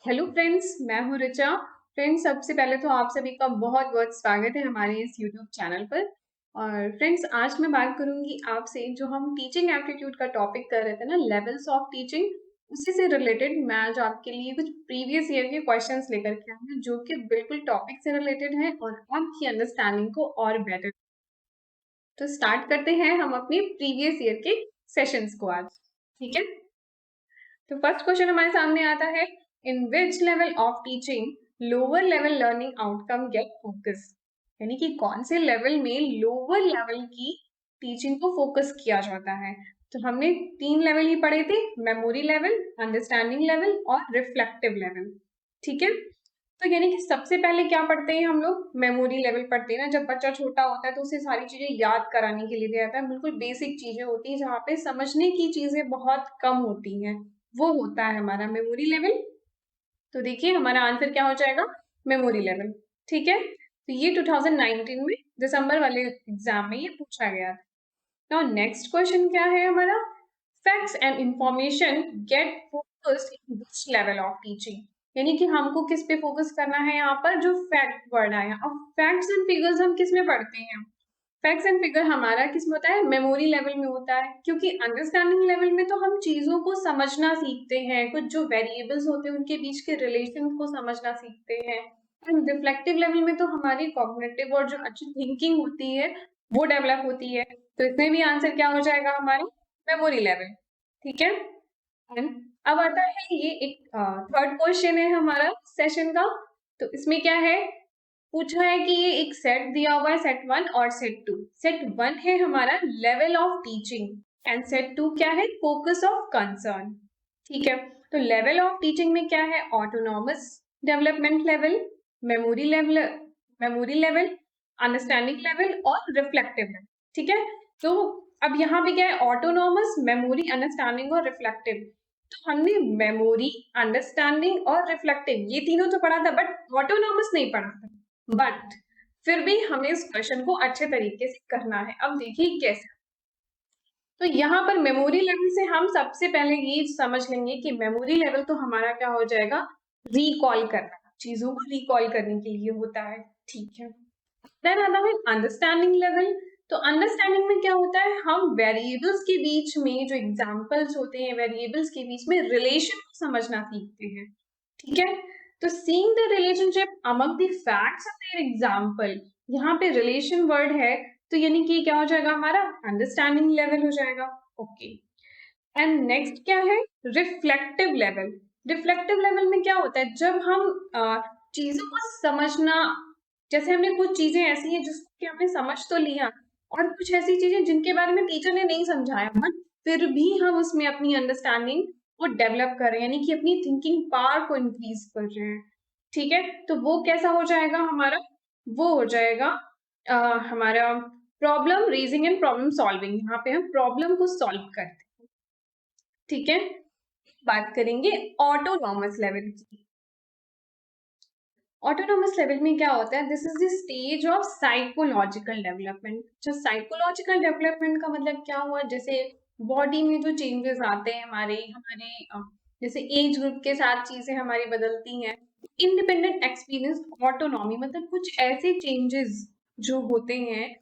Hello friends, मैं हूँ Richa. Friends, सबसे पहले तो आप सभी का बहुत बहुत स्वागत है हमारे इस यूट्यूब चैनल पर। और फ्रेंड्स, आज मैं बात करूंगी आपसे, जो हम टीचिंग एप्टीट्यूड का टॉपिक कर रहे थे ना, लेवल्स ऑफ टीचिंग, उसी से रिलेटेड मैं आज आपके लिए कुछ प्रीवियस ईयर के क्वेश्चंस लेकर के आई हूँ, जो कि बिल्कुल टॉपिक से रिलेटेड है और आपकी अंडरस्टैंडिंग को और बेटर। तो स्टार्ट करते हैं हम अपने प्रीवियस ईयर के सेशंस को आज। ठीक है, तो फर्स्ट क्वेश्चन हमारे सामने आता है, in which level of teaching lower level learning outcome get focus. यानी कि कौन से लेवल में लोअर लेवल की टीचिंग को फोकस किया जाता है। तो हमने 3 लेवल ही पढ़े थे, मेमोरी लेवल, अंडरस्टैंडिंग लेवल और रिफ्लेक्टिव लेवल। ठीक है, तो यानी कि सबसे पहले क्या पढ़ते हैं हम लोग, मेमोरी लेवल पढ़ते हैं ना। जब बच्चा छोटा होता है तो उसे सारी चीजें याद कराने के लिए दिया जाता है, बिल्कुल बेसिक चीजें होती है जहाँ पे समझने की चीजें बहुत कम होती हैं, वो होता है हमारा मेमोरी लेवल। तो देखिए हमारा आंसर क्या हो जाएगा, मेमोरी लेवल। ठीक है, तो ये 2019 में दिसंबर वाले एग्जाम में ये पूछा गया था। नाउ नेक्स्ट क्वेश्चन क्या है हमारा, facts and information get focused in which level of teaching. यानी कि हमको किस पे फोकस करना है यहाँ पर, जो फैक्ट वर्ड आया। अब फैक्ट्स एंड फिगर्स हम किस में पढ़ते हैं, फैक्ट्स एंड फिगर हमारा किस में होता है, मेमोरी लेवल में होता है। क्योंकि अंडरस्टैंडिंग लेवल में तो हम चीजों को समझना सीखते हैं, कुछ जो वेरिएबल्स होते हैं उनके बीच के रिलेशन को समझना सीखते हैं। एंड रिफ्लेक्टिव लेवल में तो हमारी कॉग्निटिव और जो अच्छी थिंकिंग होती है वो डेवलप होती है। तो इसमें भी आंसर क्या हो जाएगा हमारा, मेमोरी लेवल। ठीक है, एंड अब आता है ये एक थर्ड क्वेश्चन है हमारा सेशन का। तो इसमें क्या है, पूछा है कि ये एक सेट दिया हुआ है, सेट 1 और सेट 2। सेट 1 है हमारा level of teaching and set 2 क्या है, फोकस ऑफ कंसर्न। ठीक है, तो लेवल ऑफ टीचिंग में क्या है, autonomous development level, memory level, understanding level और रिफ्लेक्टिव लेवल। ठीक है, तो अब यहाँ पे क्या है, ऑटोनॉमस, मेमोरी, अंडरस्टैंडिंग और रिफ्लेक्टिव। तो हमने मेमोरी, अंडरस्टैंडिंग और रिफ्लेक्टिव ये तीनों तो पढ़ा था, बट ऑटोनॉमस नहीं पढ़ा था। बट फिर भी हमें इस क्वेश्चन को अच्छे तरीके से करना है। अब देखिए कैसे। तो यहाँ पर मेमोरी लेवल से हम सबसे पहले ये समझ लेंगे कि मेमोरी लेवल तो हमारा क्या हो जाएगा, रिकॉल करना, चीजों को रिकॉल करने के लिए होता है। ठीक है, देन आता है अंडरस्टैंडिंग लेवल। तो अंडरस्टैंडिंग में क्या होता है, हम वेरिएबल्स के बीच में जो एग्जांपल्स होते हैं, वेरिएबल्स के बीच में रिलेशन को समझना सीखते हैं। ठीक है, तो seeing the relationship among the facts of their example, यहाँ पे रिलेशन वर्ड है, तो यानी कि क्या हो जाएगा हमारा, अंडरस्टैंडिंग लेवल हो जाएगा। ओके, एंड नेक्स्ट क्या है, रिफ्लेक्टिव लेवल। रिफ्लेक्टिव लेवल में क्या होता है, जब हम चीजों को समझना, जैसे हमने कुछ चीजें ऐसी हैं जिसको कि हमने समझ तो लिया, और कुछ ऐसी चीजें जिनके बारे में टीचर ने नहीं समझाया, बट फिर भी हम उसमें अपनी अंडरस्टैंडिंग को डेवलप कर रहे हैं, यानी कि अपनी थिंकिंग पावर को इंक्रीज कर रहे हैं। ठीक है, तो वो कैसा हो जाएगा हमारा, वो हो जाएगा हमारा problem raising and problem solving. यहाँ पे हम प्रॉब्लम को सॉल्व करते हैं। ठीक है, बात करेंगे ऑटोनॉमस लेवल की। ऑटोनॉमस लेवल में क्या होता है, this is the stage of psychological development. जो साइकोलॉजिकल डेवलपमेंट का मतलब क्या हुआ, जैसे बॉडी में जो चेंजेस आते हैं हमारे हमारे जैसे एज ग्रुप के साथ चीजें हमारी बदलती हैं। इंडिपेंडेंट एक्सपीरियंस ऑटोनॉमी मतलब कुछ ऐसे चेंजेस जो होते हैं,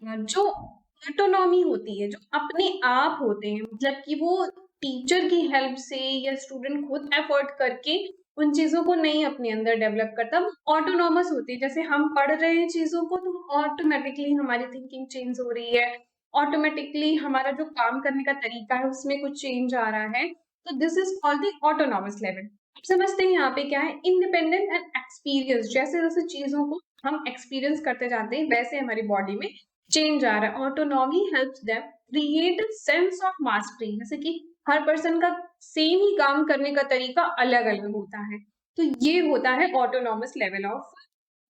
जो ऑटोनॉमी होती है, जो अपने आप होते हैं, मतलब कि वो टीचर की हेल्प से या स्टूडेंट खुद एफर्ट करके उन चीजों को नहीं अपने अंदर डेवलप करता, वो ऑटोनॉमस होती है। जैसे हम पढ़ रहे हैं चीजों को तो ऑटोमेटिकली हमारी थिंकिंग चेंज हो रही है, ऑटोमेटिकली हमारा जो काम करने का तरीका है उसमें कुछ चेंज आ रहा है। तो this is called the autonomous level. अब समझते हैं यहाँ पे क्या है, इंडिपेंडेंट एंड एक्सपीरियंस। जैसे जैसे चीजों को हम एक्सपीरियंस करते जाते हैं वैसे हमारी बॉडी में चेंज आ रहा है। Autonomy helps them create a sense of mastery. जैसे कि हर पर्सन का सेम ही काम करने का तरीका अलग अलग होता है, तो ये होता है autonomous level of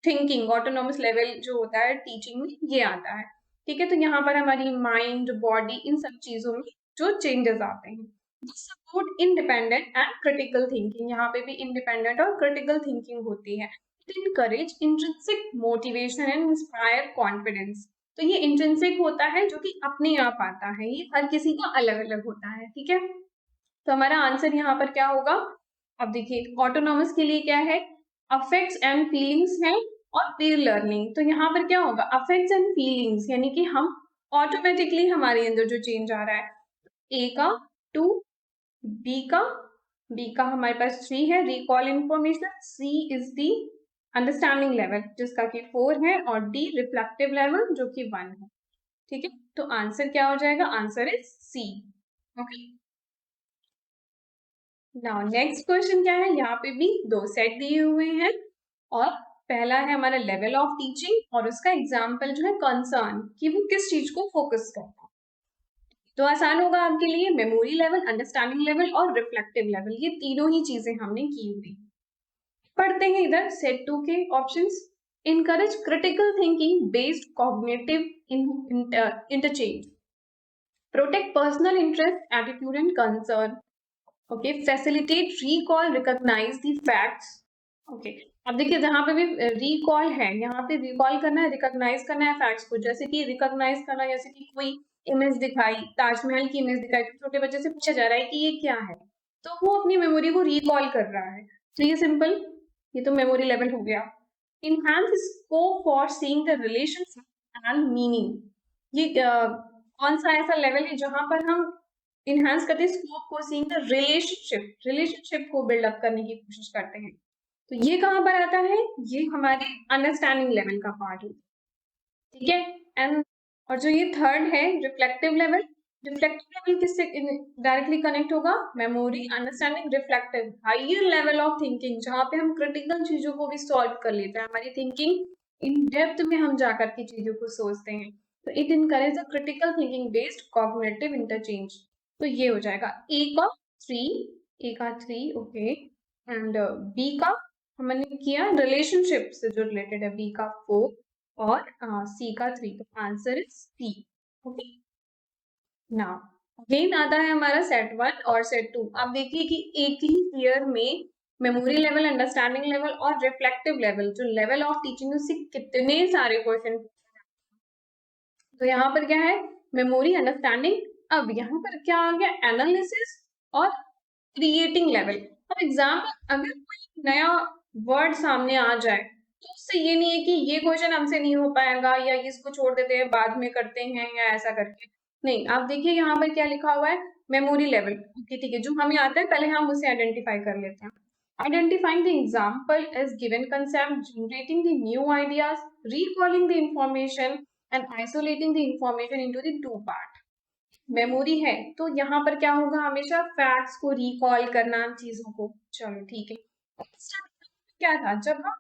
thinking. Autonomous level जो होता है टीचिंग में ये आता है। ठीक है, तो यहाँ पर हमारी माइंड, बॉडी, इन सब चीजों में जो चेंजेस आते हैं, support independent and critical thinking. यहाँ पे भी इंडिपेंडेंट और क्रिटिकल थिंकिंग होती है। Encourage intrinsic motivation and inspire confidence. तो ये इंट्रिंसिक होता है, जो कि अपने आप आता है, ये हर किसी का अलग अलग होता है। ठीक है, तो हमारा आंसर यहाँ पर क्या होगा, अब देखिए ऑटोनॉमस के लिए क्या है, अफेक्ट्स एंड फीलिंग्स है और पीर लर्निंग। तो यहाँ पर क्या होगा, अफेक्ट्स एंड फीलिंग्स यानी कि हम ऑटोमेटिकली हमारे अंदर जो चेंज आ रहा है, ए का 2, बी का हमारे पास 3 है recall information, C is the understanding level जिसका कि 4 है और डी रिफ्लेक्टिव लेवल जो कि 1 है। ठीक है, तो आंसर क्या हो जाएगा, answer is C. Okay, now next question क्या है, यहाँ पे भी 2 सेट दिए हुए हैं और पहला है हमारा लेवल ऑफ टीचिंग और उसका एग्जाम्पल जो है कंसर्न कि वो किस चीज को फोकस करता है। तो आसान होगा आपके लिए, मेमोरी लेवल, अंडरस्टैंडिंग लेवल और रिफ्लेक्टिव लेवल, ये तीनों ही चीजें हमने की हुई। पढ़ते हैं इधर सेट 2 के options. Encourage critical thinking based cognitive interchange, protect personal interest attitude and concern, okay, facilitate recall recognize the facts। Okay, अब देखिए जहां पे भी रिकॉल है, यहाँ पे रिकॉल करना है, रिकॉग्नाइज करना है फैक्ट्स को। जैसे कि रिकॉग्नाइज करना, जैसे कि कोई इमेज दिखाई, ताजमहल की इमेज दिखाई, तो छोटे बच्चे से पूछा जा रहा है कि ये क्या है, तो वो अपनी मेमोरी को रिकॉल कर रहा है। तो ये सिंपल, ये तो मेमोरी लेवल हो गया। Enhance scope for seeing the relationship and meaning, ये कौन सा ऐसा लेवल है जहां पर हम इनहांस करते हैं स्कोप को, सीइंग द रिलेशनशिप को बिल्डअप करने की कोशिश करते हैं। तो ये कहां पर आता है, ये हमारे अंडरस्टैंडिंग लेवल का पार्ट है। ठीक है, एंड और जो ये थर्ड है रिफ्लेक्टिव लेवल, रिफ्लेक्टिव लेवल किससे डायरेक्टली कनेक्ट होगा, memory, understanding, reflective, higher level of thinking जहां पे हम क्रिटिकल चीजों को भी सॉल्व कर लेते हैं, हमारी थिंकिंग इन डेप्थ में हम जाकर के चीजों को सोचते हैं। तो it encourage the critical thinking based cognitive interchange. तो ये हो जाएगा ए का 3, ए का 3, ओके, एंड बी का हमने किया रिलेशनशिप से जो रिलेटेड है, बी का 4 और सी का 3, तो answer is C. Okay, now again आता है हमारा सेट 1 और सेट 2। आप देखिए कि एक ही ईयर में मेमोरी लेवल, अंडरस्टैंडिंग लेवल और रिफ्लेक्टिव लेवल, जो लेवल ऑफ टीचिंग, उससे कितने सारे क्वेश्चन। तो यहाँ पर क्या है, मेमोरी, अंडरस्टैंडिंग, अब यहाँ पर क्या आ गया, एनालिसिस और क्रिएटिंग लेवल। अब एग्जाम्पल, अगर कोई नया वर्ड सामने आ जाए तो उससे ये नहीं है कि ये क्वेश्चन हमसे नहीं हो पाएगा या इसको छोड़ देते हैं, बाद में करते हैं या ऐसा करके, नहीं। आप देखिए यहाँ पर क्या लिखा हुआ है, मेमोरी लेवल। ठीक है, जो हमें आता है पहले हम उसे आइडेंटिफाई कर लेते हैं। Identifying the example as given concept, generating the new ideas, recalling the information and isolating the information into the two part। Memory है तो यहाँ पर क्या होगा, हमेशा फैक्ट्स को रिकॉल करना, चीजों को। चलो ठीक है, क्या था, जब हम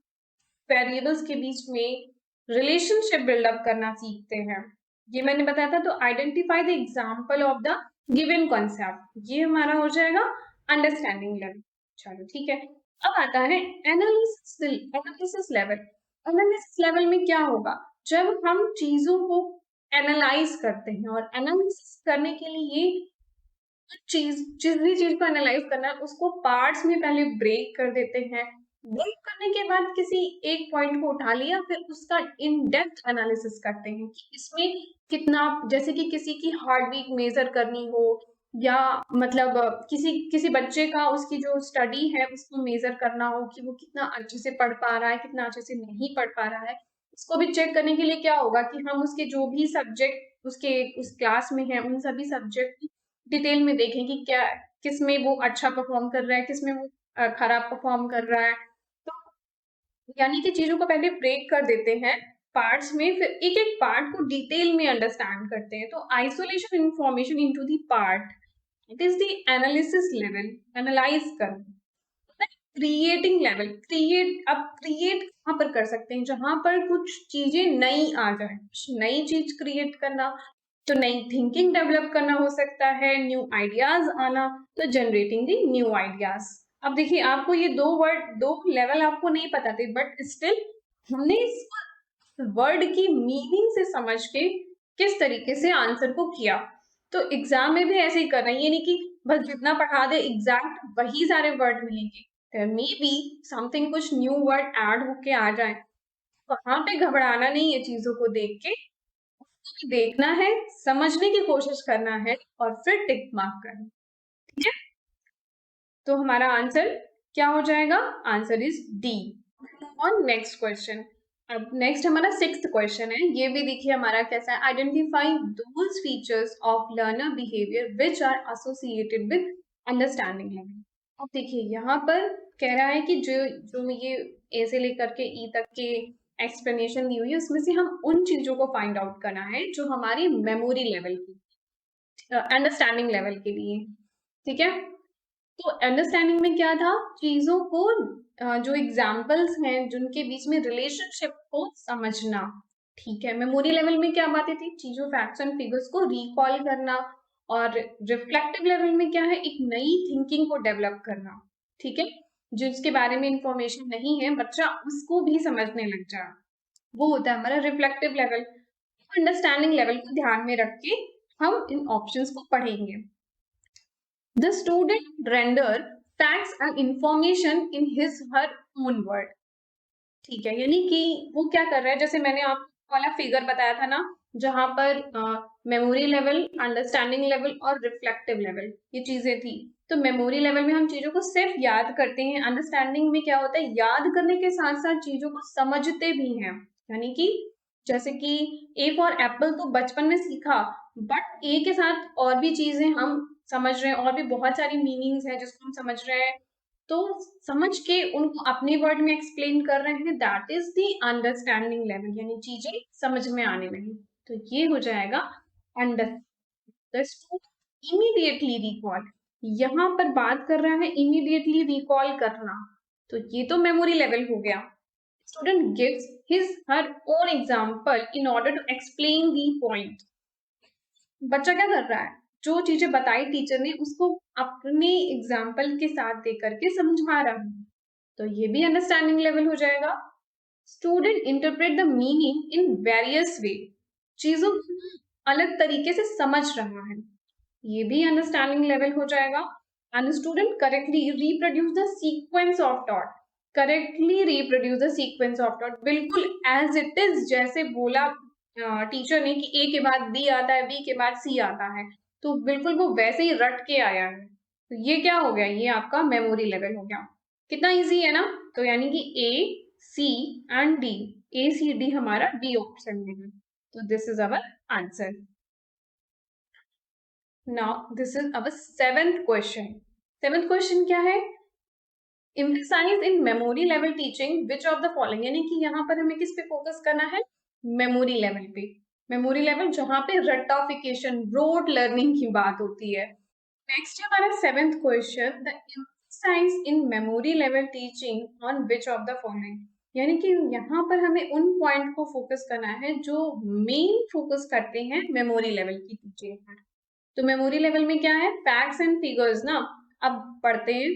वेरिएबल्स के बीच में रिलेशनशिप बिल्डअप करना सीखते हैं, ये मैंने बताया था। तो identify the example of the given concept, ये हमारा हो जाएगा अंडरस्टैंडिंग लेवल। चलो ठीक है, अब आता है एनालिसिस लेवल। एनालिसिस लेवल में क्या होगा, जब हम चीजों को एनालाइज करते हैं, और एनालिसिस करने के लिए जिस भी चीज को एनालाइज करना है उसको पार्ट्स में पहले ब्रेक कर देते हैं। ब्रेक करने के बाद किसी एक पॉइंट को उठा लिया, फिर उसका इन डेप्थ एनालिसिस करते हैं कि इसमें कितना, जैसे कि किसी की हार्ट बीट मेजर करनी हो, या मतलब किसी बच्चे का, उसकी जो स्टडी है उसको मेजर करना हो कि वो कितना अच्छे से पढ़ पा रहा है, कितना अच्छे से नहीं पढ़ पा रहा है। इसको भी चेक करने के लिए क्या होगा कि हम उसके जो भी सब्जेक्ट उसके उस क्लास में है, उन सभी सब्जेक्ट डिटेल में देखें कि क्या, किसमें वो अच्छा परफॉर्म कर रहा है, किसमें वो खराब परफॉर्म कर रहा है। तो यानी कि चीजों को पहले ब्रेक कर देते हैं पार्ट्स में, फिर एक एक पार्ट को डिटेल में अंडरस्टैंड करते हैं। तो isolation information into the part, it is the analysis level, analyse करना। क्रिएटिंग लेवल, क्रिएट कहाँ पर कर सकते हैं, जहां पर कुछ चीजें नई आ जाए, कुछ नई चीज क्रिएट करना, तो नई थिंकिंग डेवलप करना हो सकता है, न्यू आइडियाज आना, तो जनरेटिंग द न्यू आइडियाज। अब देखिए आपको ये दो लेवल आपको नहीं पता थे, बट स्टिल हमने इस वर्ड की मीनिंग से समझ के किस तरीके से आंसर को किया। तो एग्जाम में भी ऐसे ही करना है, ये नहीं कि बस जितना पढ़ा दे एग्जैक्ट वही सारे वर्ड मिलेंगे। देयर मे बी समथिंग, कुछ न्यू वर्ड ऐड होके आ जाए, वहां पे घबराना नहीं है, चीजों को देख के उसको भी देखना है, समझने की कोशिश करना है और फिर टिक मार्क करना। ठीक है, तो हमारा आंसर क्या हो जाएगा? Answer is D. और नेक्स्ट क्वेश्चन, अब नेक्स्ट हमारा 6th क्वेश्चन है। ये भी देखिए हमारा कैसा है, identify those features of learner behaviour which are associated with understanding level. अब देखिए यहाँ पर कह रहा है कि जो जो ये ए से लेकर के ई तक के एक्सप्लेनेशन दी हुई है उसमें से हम उन चीजों को फाइंड आउट करना है जो हमारी मेमोरी लेवल की, अंडरस्टैंडिंग लेवल के लिए, ठीक है। तो अंडरस्टैंडिंग में क्या था, चीजों को जो एग्जाम्पल्स हैं जिनके बीच में रिलेशनशिप को समझना, ठीक है। मेमोरी लेवल में क्या बातें थी, चीजों, फैक्ट्स एंड फिगर्स को रिकॉल करना, और रिफ्लेक्टिव लेवल में क्या है, एक नई थिंकिंग को डेवलप करना, ठीक है। जिसके बारे में इंफॉर्मेशन नहीं है बच्चा उसको भी समझने लग जाए, वो होता है हमारा रिफ्लेक्टिव लेवल। अंडरस्टैंडिंग लेवल को ध्यान में रख के हम इन ऑप्शंस को पढ़ेंगे। The student render facts and information in his her own word, ठीक है। यानी कि वो क्या कर रहा है, जैसे मैंने आपको वाला फिगर बताया था ना, जहां पर मेमोरी लेवल, अंडरस्टैंडिंग लेवल और रिफ्लेक्टिव लेवल ये चीजें थी। तो मेमोरी लेवल में हम चीजों को सिर्फ याद करते हैं, अंडरस्टैंडिंग में क्या होता है, याद करने के साथ साथ चीजों को समझते भी हैं। यानी कि जैसे कि ए फॉर एप्पल तो बचपन में सीखा, बट ए के साथ और भी चीजें हम समझ रहे हैं, और भी बहुत सारी मीनिंग्स हैं जिसको हम समझ रहे हैं, तो समझ के उनको अपने वर्ड में एक्सप्लेन कर रहे हैं, that is the understanding level, यानी चीजें समझ में आने लगी। तो ये हो जाएगा under. The student immediately recall, यहाँ पर बात कर रहा है इमीडिएटली रिकॉल करना, तो ये तो मेमोरी लेवल हो गया। Student gives his her own example in order to explain the point, बच्चा क्या कर रहा है, जो चीजें बताई टीचर ने उसको अपने एग्जाम्पल के साथ दे करके समझा रहा है, तो ये भी अंडरस्टैंडिंग लेवल हो जाएगा। Student interpret the meaning in various वे, चीजों को अलग तरीके से समझ रहा है, ये भी अंडरस्टैंडिंग लेवल हो जाएगा। And student correctly reproduce the sequence of thought, correctly reproduce the sequence of thought, बिल्कुल एज इट इज जैसे बोला टीचर ने कि ए के बाद बी आता है, बी के बाद सी आता है, तो बिल्कुल वो वैसे ही रट के आया है। तो ये क्या हो गया, ये आपका मेमोरी लेवल हो गया। कितना इजी है ना। तो यानी कि A, C and D, A C D हमारा डी ऑप्शन में है। तो this is our answer. Now this is our 7th question. 7th question क्या है, emphasize in memory level teaching which of the following, यानी कि यहाँ पर हमें किस पे फोकस करना है, मेमोरी लेवल पे। मेमोरी लेवल जहां पे रटाफिकेशन, रोड लर्निंग की बात होती है। नेक्स्ट है हमारा 7th question, the emphasise in memory level teaching on which of the following, यानी कि यहाँ पर हमें उन पॉइंट को फोकस करना है जो मेन फोकस करते हैं मेमोरी लेवल की टीचिंग पर। तो मेमोरी लेवल में क्या है, फैक्ट्स एंड फिगर्स ना, अब पढ़ते हैं।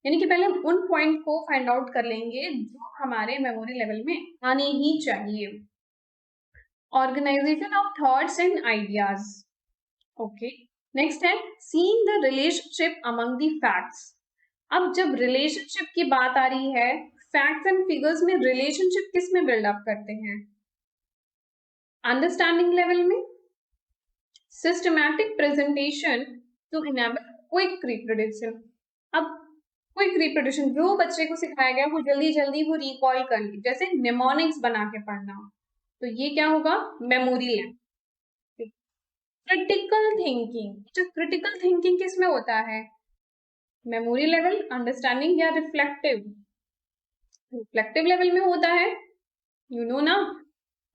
यानी कि पहले हम उन पॉइंट को फाइंड आउट कर लेंगे जो हमारे मेमोरी लेवल में आने ही चाहिए। Organisation of thoughts and ideas, okay. Next है seeing the relationship among the facts. अब जब रिलेशनशिप की बात आ रही है, फैक्ट्स एंड फिगर्स में रिलेशनशिप किस में बिल्डअप करते हैं, अंडरस्टैंडिंग लेवल में। Systematic presentation to enable quick reproduction, अब क्विक रिप्रोडक्शन जो बच्चे को सिखाया गया वो जल्दी जल्दी वो रिकॉल कर ले, जैसे निमोनिक्स बना के पढ़ना, तो ये क्या होगा, मेमोरी लेवल। क्रिटिकल थिंकिंग, जो क्रिटिकल थिंकिंग किस में होता है, मेमोरी लेवल, अंडरस्टैंडिंग या रिफ्लेक्टिव, रिफ्लेक्टिव लेवल में होता है, यू नो ना।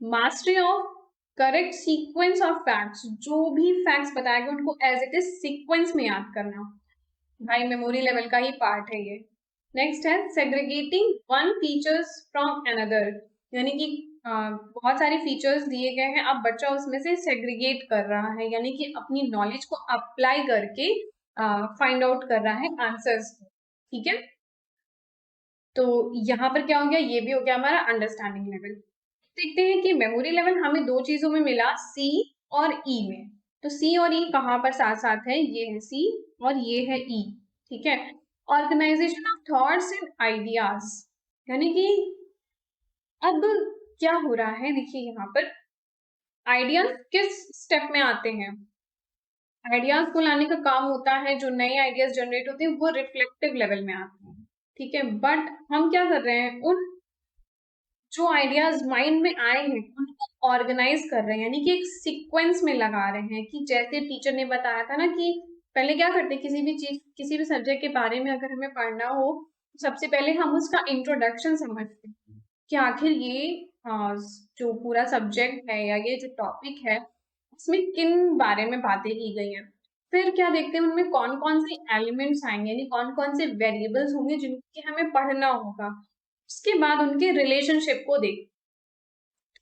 Mastery of correct sequence of facts, जो भी फैक्ट्स बताए गए उनको एज इट इज सीक्वेंस में याद करना, भाई मेमोरी लेवल का ही पार्ट है ये। नेक्स्ट है segregating one features from another, यानी कि बहुत सारे फीचर्स दिए गए हैं, अब बच्चा उसमें से सेग्रीगेट कर रहा है, यानी कि अपनी नॉलेज को अप्लाई करके फाइंड आउट कर रहा है आंसर्स को, ठीक है। तो यहाँ पर क्या हो गया, ये भी हो गया हमारा अंडरस्टैंडिंग लेवल। देखते हैं कि मेमोरी लेवल हमें दो चीजों में मिला, सी और ई में। तो सी और ई कहाँ पर साथ साथ है, ये है सी और ये है ई, ठीक है। Organisation of thoughts and ideas, यानी कि अब क्या हो रहा है, देखिए यहाँ पर आइडियाज किस स्टेप में आते हैं, आइडियाज को लाने का काम होता है, जो नए आइडियाज जनरेट होते हैं वो रिफ्लेक्टिव लेवल में आते हैं, ठीक है, बट हम क्या कर रहे हैं, उन जो आइडियाज माइंड में आए हैं उनको ऑर्गेनाइज कर रहे हैं, यानी कि एक सीक्वेंस में लगा रहे हैं। कि जैसे टीचर ने बताया था ना कि पहले क्या करते हैं, किसी भी चीज, किसी भी सब्जेक्ट के बारे में अगर हमें पढ़ना हो, सबसे पहले हम उसका इंट्रोडक्शन समझते हैं कि आखिर ये जो पूरा सब्जेक्ट है या ये जो टॉपिक है उसमें किन बारे में बातें की गई हैं। फिर क्या देखते हैं, उनमें कौन कौन से एलिमेंट्स आएंगे, यानी कौन कौन से वेरिएबल्स होंगे जिनके हमें पढ़ना होगा। उसके बाद उनके रिलेशनशिप को देख,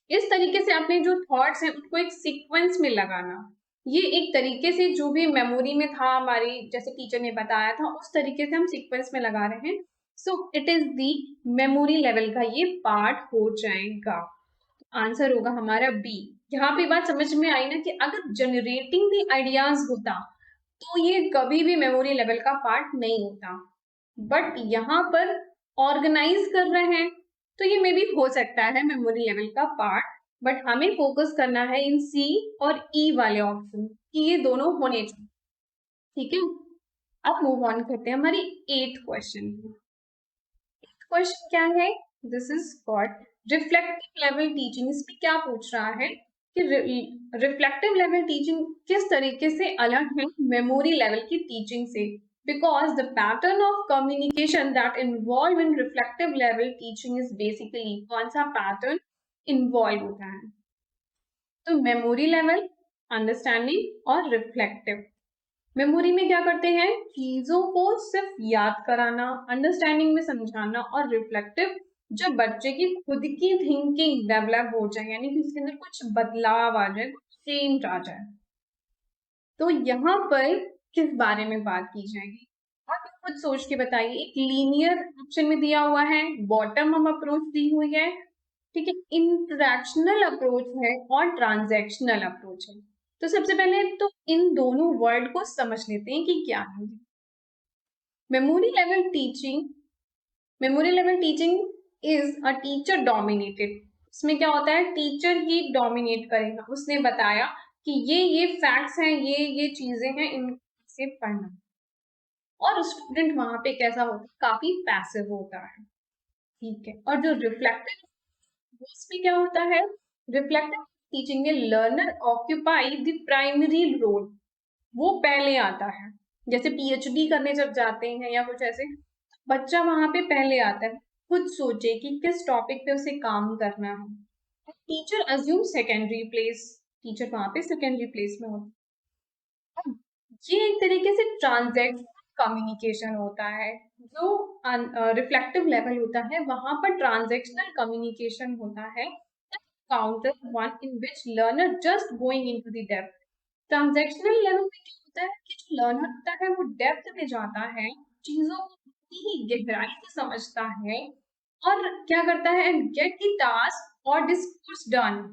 इस तरीके से अपने जो थॉट्स हैं उनको एक सीक्वेंस में लगाना, ये एक तरीके से जो भी मेमोरी में था हमारी, जैसे टीचर ने बताया था उस तरीके से हम सीक्वेंस में लगा रहे हैं। So it is the memory level का ये पार्ट हो जाएगा। आंसर होगा हमारा बी। यहाँ पे बात समझ में आई ना कि अगर जनरेटिंग दी आइडियाज होता तो ये कभी भी मेमोरी लेवल का पार्ट नहीं होता, बट यहाँ पर ऑर्गेनाइज कर रहे हैं तो ये मे भी हो सकता है मेमोरी लेवल का पार्ट। बट हमें फोकस करना है इन सी और ई वाले ऑप्शन कि ये दोनों होने चाहिए। ठीक है, अब मूव ऑन करते हैं हमारी 8th क्वेश्चन। क्वेश्चन क्या है, this is called reflective level teaching. इसमें क्या पूछ रहा है कि रिफ्लेक्टिव लेवल टीचिंग किस तरीके से अलग है मेमोरी लेवल की टीचिंग से, because the pattern of communication that involve in reflective level teaching is basically, कौन सा पैटर्न इन्वॉल्व होता है। तो मेमोरी लेवल, अंडरस्टैंडिंग और रिफ्लेक्टिव। मेमोरी में क्या करते हैं, चीजों को सिर्फ याद कराना, अंडरस्टैंडिंग में समझाना, और रिफ्लेक्टिव जब बच्चे की खुद की थिंकिंग डेवलप हो जाए, यानी कि उसके अंदर कुछ बदलाव आ जाए, कुछ चेंज आ जाए। तो यहाँ पर किस बारे में बात की जाएगी, आप खुद सोच के बताइए। एक लीनियर ऑप्शन में दिया हुआ है, बॉटम अप अप्रोच दी हुई है, ठीक है, इंटरैक्शनल अप्रोच है और ट्रांजैक्शनल अप्रोच है। तो सबसे पहले तो इन दोनों वर्ड को समझ लेते हैं कि क्या है। Memory level teaching, memory level teaching is a teacher dominated. इसमें क्या होता है, टीचर ही डोमिनेट करेगा, उसने बताया कि ये फैक्ट्स हैं, ये चीजें हैं, इनसे पढ़ना। और स्टूडेंट वहां पे कैसा होता है, काफी पैसिव होता है। ठीक है, और जो रिफ्लेक्टिव, उसमें क्या होता है, रिफ्लेक्टिव टीचिंग में learner occupy the primary role, वो पहले आता है। जैसे पीएचडी करने जब जाते हैं या कुछ ऐसे, बच्चा वहां पे पहले आता है, खुद सोचे कि किस टॉपिक पे उसे काम करना है। Teacher assume secondary place, teacher वहां पे सेकेंडरी प्लेस में होता है। ये एक तरीके से ट्रांजैक्शनल कम्युनिकेशन होता है। जो रिफ्लेक्टिव लेवल होता है वहां पर ट्रांजैक्शनल कम्युनिकेशन होता है, counter one in which learner just going into the depth. Transactional level में क्या होता है कि जो लर्नर होता है वो डेप्थ में जाता है, चीजों को उतनी ही गहराई से समझता है, और क्या करता है, एंड गेट द टास्क और डिस्कोर्स डन,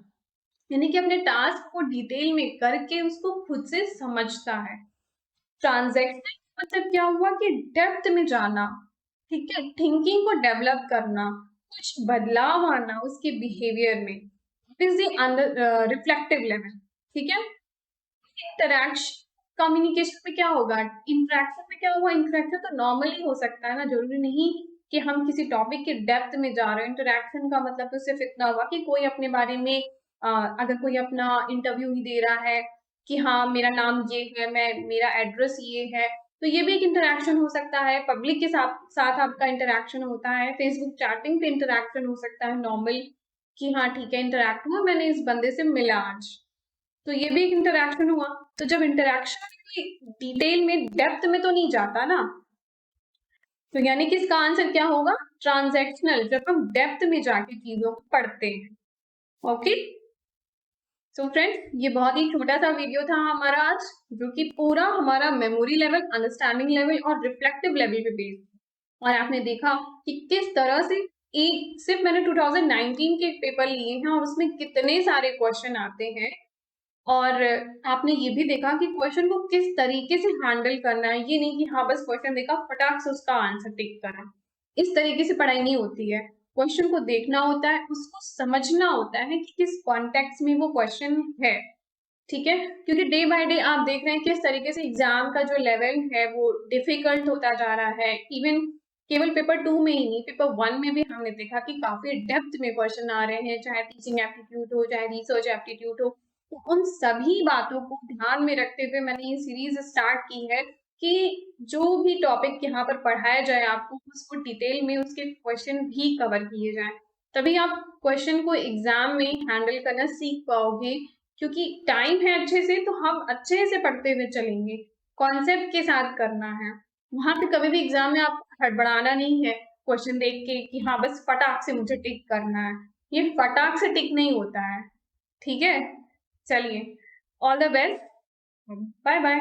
यानी कि अपने टास्क को डिटेल में करके उसको खुद से समझता है। ट्रांजैक्शनल मतलब क्या हुआ कि डेप्थ में जाना, ठीक है, थिंकिंग को डेवलप करना, कुछ बदलाव आना उसके बिहेवियर में, इज द रिफ्लेक्टिव लेवल। ठीक है, इंटरैक्शन कम्युनिकेशन में क्या होगा, इंटरैक्शन में क्या होगा, इंटरैक्शन तो नॉर्मली हो सकता है ना, जरूरी नहीं कि हम किसी टॉपिक के डेप्थ में जा रहे हैं। इंटरैक्शन का मतलब तो सिर्फ इतना होगा कि कोई अपने बारे में अगर कोई अपना इंटरव्यू ही दे रहा है कि हाँ मेरा नाम ये है, मेरा एड्रेस ये है, तो ये भी एक इंटरैक्शन हो सकता है। पब्लिक के साथ आपका इंटरैक्शन होता है, फेसबुक चैटिंग पे इंटरैक्शन हो सकता है नॉर्मल, कि हाँ ठीक है इंटरैक्ट हुआ, मैंने इस बंदे से मिला आज, तो ये भी एक इंटरैक्शन हुआ। तो जब इंटरैक्शन डिटेल में डेप्थ में तो नहीं जाता ना, तो यानी कि इसका आंसर क्या होगा, ट्रांजैक्शनल, जब हम डेप्थ में जाके चीजों को पढ़ते हैं। ओके, सो फ्रेंड्स ये बहुत ही छोटा सा वीडियो था हमारा आज, जो कि पूरा हमारा मेमोरी लेवल, अंडरस्टैंडिंग लेवल और रिफ्लेक्टिव लेवल पे बेस्ड, और आपने देखा कि किस तरह से एक सिर्फ मैंने 2019 के पेपर लिए हैं और उसमें कितने सारे क्वेश्चन आते हैं, और आपने ये भी देखा कि क्वेश्चन को किस तरीके से हैंडल करना है। ये नहीं कि हाँ बस क्वेश्चन देखा फटाक से उसका आंसर टिक करा, इस तरीके से पढ़ाई नहीं होती है। क्वेश्चन को देखना होता है, उसको समझना होता है कि किस कॉन्टेक्स्ट में वो क्वेश्चन है। ठीक है, क्योंकि डे बाय डे आप देख रहे हैं किस तरीके से एग्जाम का जो लेवल है वो डिफिकल्ट होता जा रहा है। इवन केवल पेपर 2 में ही नहीं, पेपर 1 में भी हमने देखा कि काफ़ी डेप्थ में क्वेश्चन आ रहे हैं, चाहे टीचिंग एप्टीट्यूड हो, चाहे रिसर्च एप्टीट्यूड हो। तो उन सभी बातों को ध्यान में रखते हुए मैंने ये सीरीज़ स्टार्ट की है कि जो भी टॉपिक यहाँ पर पढ़ाया जाए आपको, उसको डिटेल में उसके क्वेश्चन भी कवर किए जाएँ। तभी आप क्वेश्चन को एग्ज़ाम में हैंडल करना सीख पाओगे, क्योंकि टाइम है अच्छे से तो हम अच्छे से पढ़ते हुए चलेंगे, कॉन्सेप्ट के साथ करना है। वहाँ पे कभी भी एग्ज़ाम में आपको हड़बड़ाना नहीं है, क्वेश्चन देख के कि हाँ, बस फटाक से मुझे टिक करना है। ये फटाक से टिक नहीं होता है, ठीक है? चलिए, all the best. Bye bye.